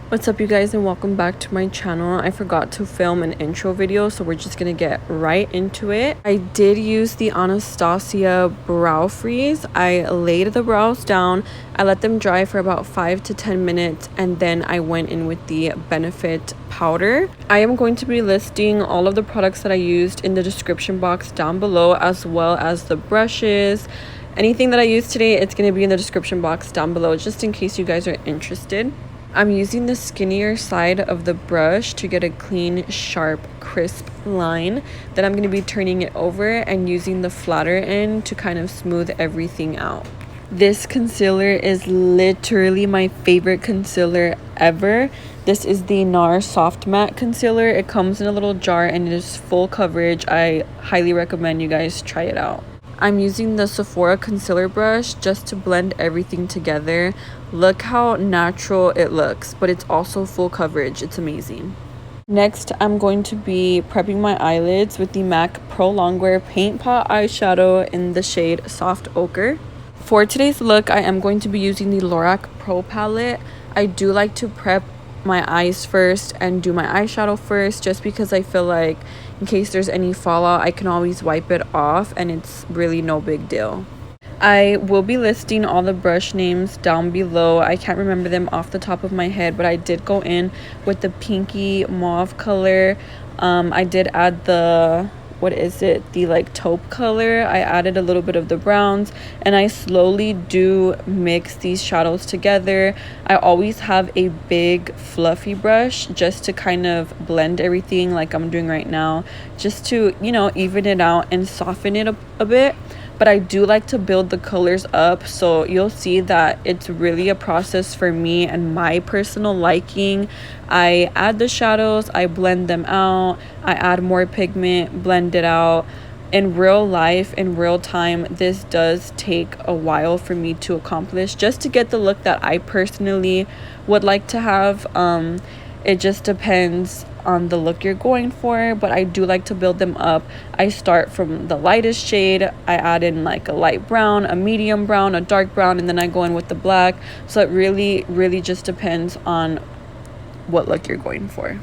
What's up, you guys, and welcome back to my channel. I forgot to film an intro video, so we're just gonna get right into it. I did use the Anastasia brow freeze. I laid the brows down, I let them dry for about 5 to 10 minutes, and then I went in with the Benefit powder. I am going to be listing all of the products that I used in the description box down below, as well as the brushes. Anything that I used today, it's going to be in the description box down below, just in case you guys are interested. I'm using the skinnier side of the brush to get a clean, sharp, crisp line. Then I'm going to be turning it over and using the flatter end to kind of smooth everything out. This concealer is literally my favorite concealer ever. This is the Nars Soft Matte Concealer. It comes in a little jar and it is full coverage. I highly recommend you guys try it out. I'm using the Sephora concealer brush just to blend everything together. Look how natural it looks, but it's also full coverage. It's amazing. Next, I'm going to be prepping my eyelids with the MAC Pro Longwear Paint Pot eyeshadow in the shade Soft Ochre. For today's look, I am going to be using the Lorac Pro palette. I do like to prep my eyes first and do my eyeshadow first, just because I feel like in case there's any fallout, I can always wipe it off and it's really no big deal. I will be listing all the brush names down below. I can't remember them off the top of my head, but I did go in with the pinky mauve color. I did add the the like taupe color. I added a little bit of the browns, and I slowly do mix these shadows together. I always have a big fluffy brush just to kind of blend everything like I'm doing right now, just to, you know, even it out and soften it a bit. But I do like to build the colors up, so you'll see that it's really a process for me and my personal liking. I add the shadows, I blend them out, I add more pigment, blend it out. In real life, in real time, this does take a while for me to accomplish, just to get the look that I personally would like to have. It just depends on the look you're going for, but I do like to build them up. I start from the lightest shade, I add in like a light brown, a medium brown, a dark brown, and then I go in with the black. So it really just depends on what look you're going for.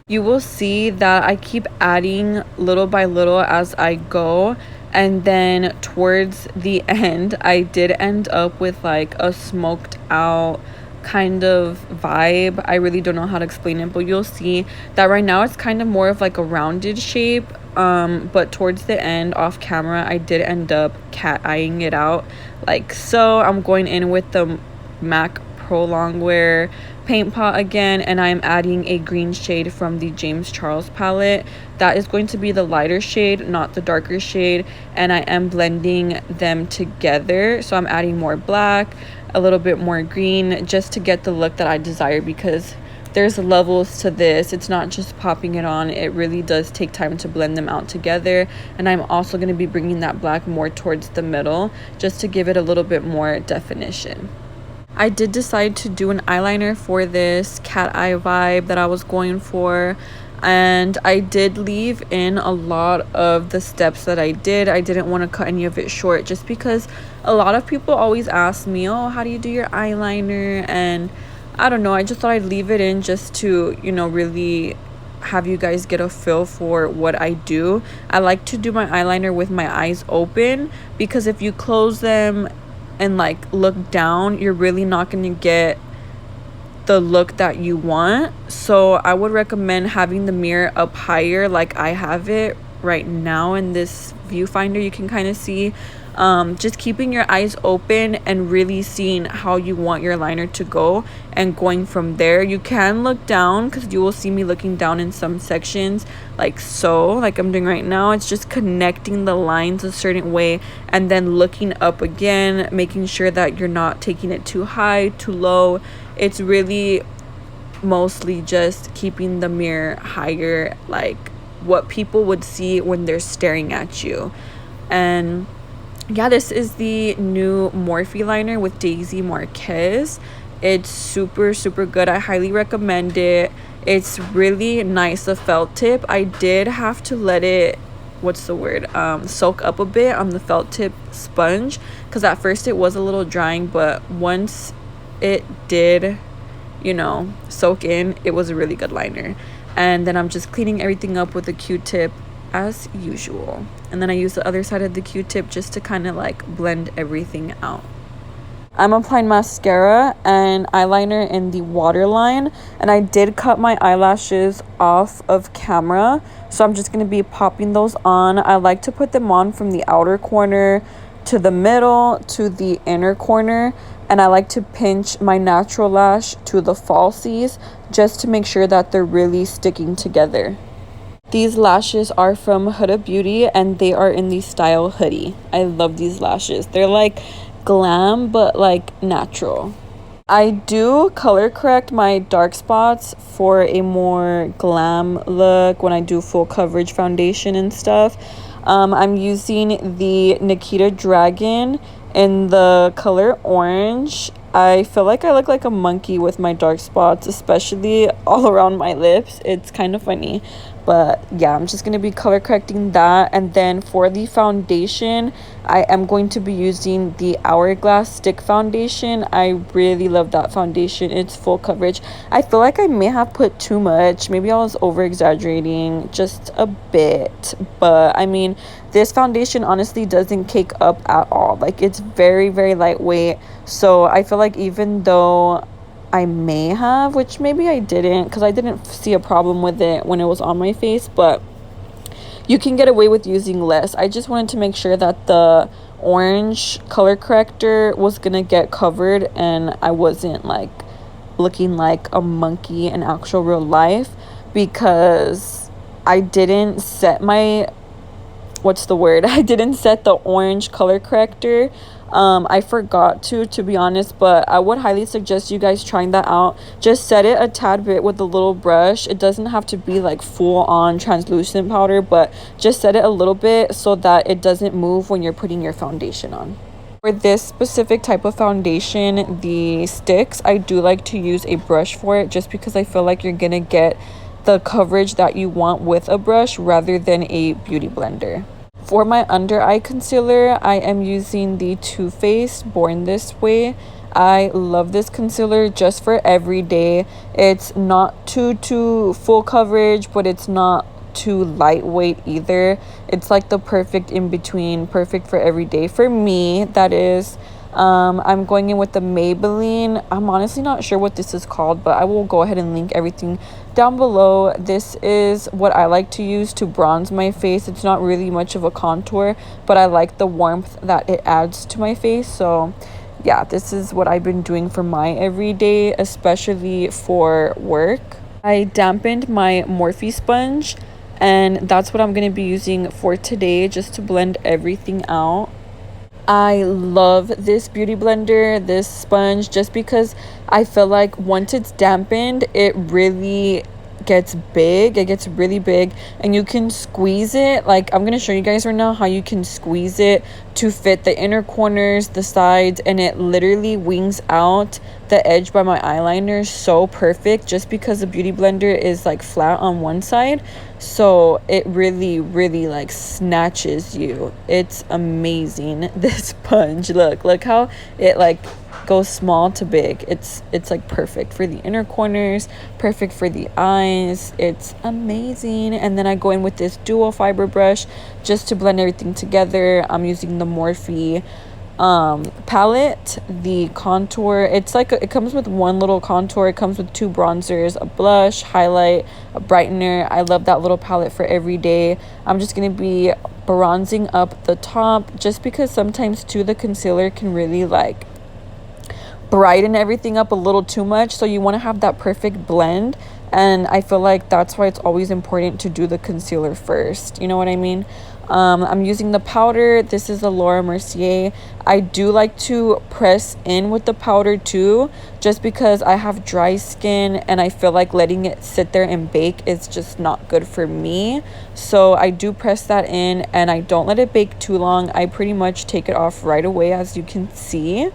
You will see that I keep adding little by little as I go, and then towards the end I did end up with like a smoked out kind of vibe. I really don't know how to explain it, but you'll see that right now it's kind of more of like a rounded shape, but towards the end off camera I did end up cat eyeing it out like so. I'm going in with the MAC Pro Longwear paint pot again, and I'm adding a green shade from the James Charles palette. That is going to be the lighter shade, not the darker shade, and I am blending them together. So I'm adding more black, a little bit more green, just to get the look that I desire, because there's levels to this. It's not just popping it on. It really does take time to blend them out together. And I'm also going to be bringing that black more towards the middle, just to give it a little bit more definition. I did decide to do an eyeliner for this cat eye vibe that I was going for, and I did leave in a lot of the steps that I did. I didn't want to cut any of it short, just because a lot of people always ask me, oh, how do you do your eyeliner? And I don't know, I just thought I'd leave it in just to, you know, really have you guys get a feel for what I do. I like to do my eyeliner with my eyes open, because if you close them and like look down, you're really not going to get the look that you want. So I would recommend having the mirror up higher, like I have it right now in this viewfinder. You can kind of see, just keeping your eyes open and really seeing how you want your liner to go and going from there. You can look down, because you will see me looking down in some sections like so, like I'm doing right now. It's just connecting the lines a certain way and then looking up again, making sure that you're not taking it too high, too low. It's really mostly just keeping the mirror higher, like what people would see when they're staring at you. And yeah, this is the new Morphe liner with Daisy Marquez. It's super good. I highly recommend it. It's really nice, the felt tip. I did have to let it what's the word, soak up a bit on the felt tip sponge, because at first it was a little drying, but once it did, you know, soak in, it was a really good liner. And then I'm just cleaning everything up with a Q-tip as usual, and then I use the other side of the Q-tip just to kind of like blend everything out. I'm applying mascara and eyeliner in the waterline, and I did cut my eyelashes off of camera, so I'm just going to be popping those on. I like to put them on from the outer corner to the middle to the inner corner, and I like to pinch my natural lash to the falsies just to make sure that they're really sticking together. These lashes are from Huda Beauty, and they are in the style hoodie. I love these lashes. They're like glam, but like natural. I do color correct my dark spots for a more glam look when I do full coverage foundation and stuff. I'm using the Nikita Dragon in the color orange. I feel like I look like a monkey with my dark spots, especially all around my lips. It's kind of funny. But yeah, I'm just going to be color correcting that. And then for the foundation, I am going to be using the Hourglass Stick Foundation. I really love that foundation. It's full coverage. I feel like I may have put too much. Maybe I was over exaggerating just a bit. But I mean, this foundation honestly doesn't cake up at all. Like, it's very, very lightweight. So I feel like even though I may have, which maybe I didn't, because I didn't see a problem with it when it was on my face, but you can get away with using less. I just wanted to make sure that the orange color corrector was gonna get covered and I wasn't like looking like a monkey in actual real life, because I didn't set my I didn't set the orange color corrector. I forgot to be honest, but I would highly suggest you guys trying that out. Just set it a tad bit with a little brush. It doesn't have to be like full on translucent powder, but just set it a little bit so that it doesn't move when you're putting your foundation on. For this specific type of foundation, the sticks, I do like to use a brush for it, just because I feel like you're gonna get the coverage that you want with a brush rather than a beauty blender. For my under eye concealer, I am using the Too Faced Born This Way. I love this concealer just for every day. It's not too full coverage, but it's not too lightweight either. It's like the perfect in between, perfect for every day for me, that is. I'm going in with the Maybelline. I'm honestly not sure what this is called, but I will go ahead and link everything down below. This is what I like to use to bronze my face. It's not really much of a contour, but I like the warmth that it adds to my face. So yeah, this is what I've been doing for my everyday, especially for work. I dampened my Morphe sponge, and that's what I'm going to be using for today, just to blend everything out. I love this beauty blender, this sponge, just because I feel like once it's dampened, it really gets big. It gets really big, and you can squeeze it. Like, I'm going to show you guys right now how you can squeeze it to fit the inner corners, the sides, and it literally wings out the edge by my eyeliner so perfect, just because the beauty blender is like flat on one side, so it really like snatches you. It's amazing. This sponge, look how it like goes small to big. It's like perfect for the inner corners, perfect for the eyes. It's amazing. And then I go in with this dual fiber brush just to blend everything together. I'm using the Morphe palette, the contour. It's like it comes with one little contour. It comes with two bronzers, a blush, highlight, a brightener. I love that little palette for every day. I'm just gonna be bronzing up the top, just because sometimes too the concealer can really like brighten everything up a little too much, so you want to have that perfect blend. And I feel like that's why it's always important to do the concealer first, you know what I mean? I'm using the powder. This is the Laura Mercier. I do like to press in with the powder too, just because I have dry skin and I feel like letting it sit there and bake is just not good for me. So I do press that in, and I don't let it bake too long. I pretty much take it off right away, as you can see.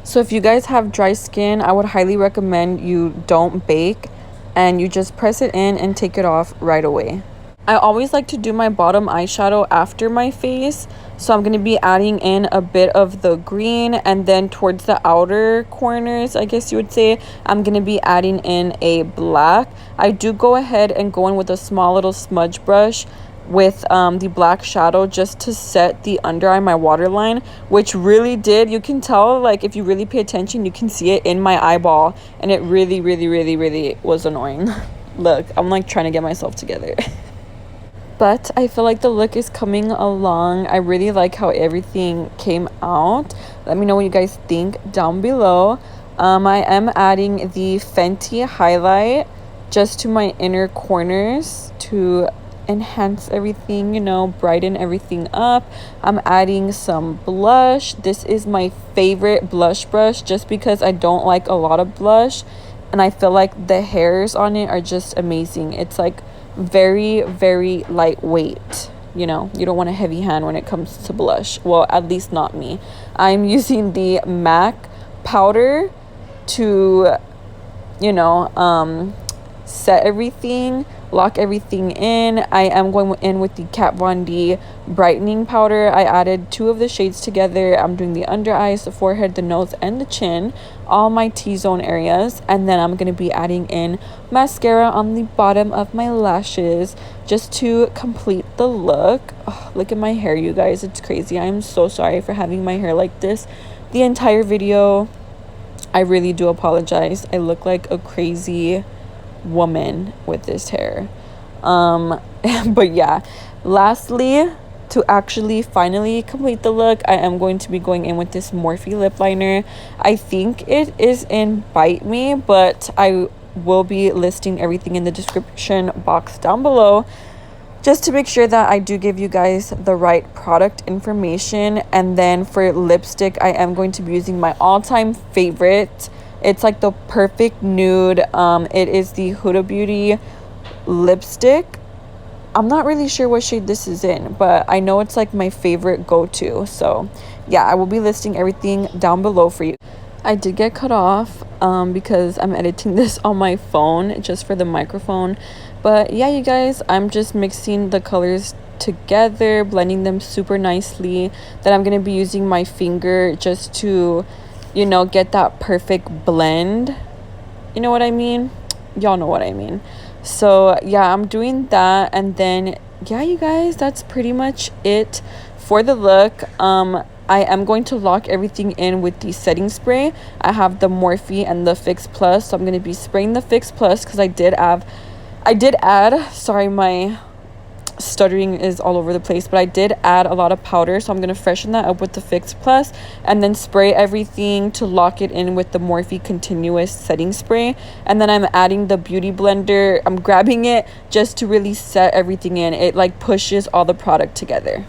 So if you guys have dry skin, I would highly recommend you don't bake and you just press it in and take it off right away. I always like to do my bottom eyeshadow after my face, so I'm going to be adding in a bit of the green, and then towards the outer corners, I guess you would say, I'm going to be adding in a black. I do go ahead and go in with a small little smudge brush with the black shadow just to set the under eye, my waterline, which really did, you can tell, like if you really pay attention, you can see it in my eyeball, and it really was annoying. Look, I'm like trying to get myself together. But I feel like the look is coming along. I really like how everything came out. Let me know what you guys think down below. I am adding the Fenty highlight just to my inner corners to enhance everything, you know, brighten everything up. I'm adding some blush. This is my favorite blush brush just because I don't like a lot of blush, and I feel like the hairs on it are just amazing. It's like very lightweight. You know, you don't want a heavy hand when it comes to blush. Well, at least not me. I'm using the MAC powder to, you know, set everything, lock everything in. I am going in with the Kat Von D brightening powder. I added 2 of the shades together. I'm doing the under eyes, the forehead, the nose, and the chin, all my T-zone areas. And then I'm going to be adding in mascara on the bottom of my lashes just to complete the look. Oh, look at my hair, you guys. It's crazy. I'm so sorry for having my hair like this the entire video. I really do apologize. I look like a crazy woman with this hair. But yeah, lastly, to actually finally complete the look, I am going to be going in with this Morphe lip liner. I think it is in Bite Me, but I will be listing everything in the description box down below just to make sure that I do give you guys the right product information. And then for lipstick, I am going to be using my all-time favorite. It's like the perfect nude. It is the Huda Beauty lipstick. I'm not really sure what shade this is in, but I know it's like my favorite go-to. So yeah, I will be listing everything down below for you. I did get cut off because I'm editing this on my phone just for the microphone. But yeah, you guys, I'm just mixing the colors together, blending them super nicely. Then I'm going to be using my finger just to, you know, get that perfect blend. You know what I mean? Y'all know what I mean. So yeah, I'm doing that. And then yeah, you guys, that's pretty much it for the look. I am going to lock everything in with the setting spray. I have the Morphe and the Fix Plus, so I'm going to be spraying the Fix Plus because I did add, sorry, my stuttering is all over the place, but I did add a lot of powder, so I'm going to freshen that up with the Fix Plus and then spray everything to lock it in with the Morphe continuous setting spray. And then I'm adding the beauty blender. I'm grabbing it just to really set everything in. It like pushes all the product together.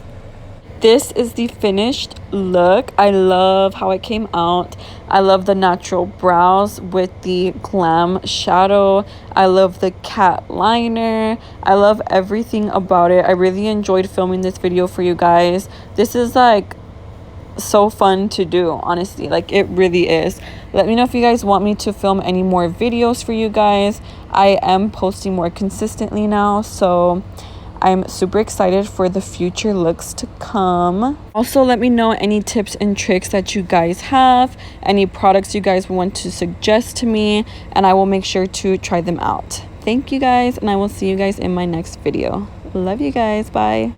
This is the finished look. I love how it came out. I love the natural brows with the Glam shadow. I love the cat liner. I love everything about it. I really enjoyed filming this video for you guys. This is like so fun to do, honestly. Like, it really is. Let me know if you guys want me to film any more videos for you guys. I am posting more consistently now, so I'm super excited for the future looks to come. Also, let me know any tips and tricks that you guys have, any products you guys want to suggest to me, and I will make sure to try them out. Thank you guys, and I will see you guys in my next video. Love you guys. Bye.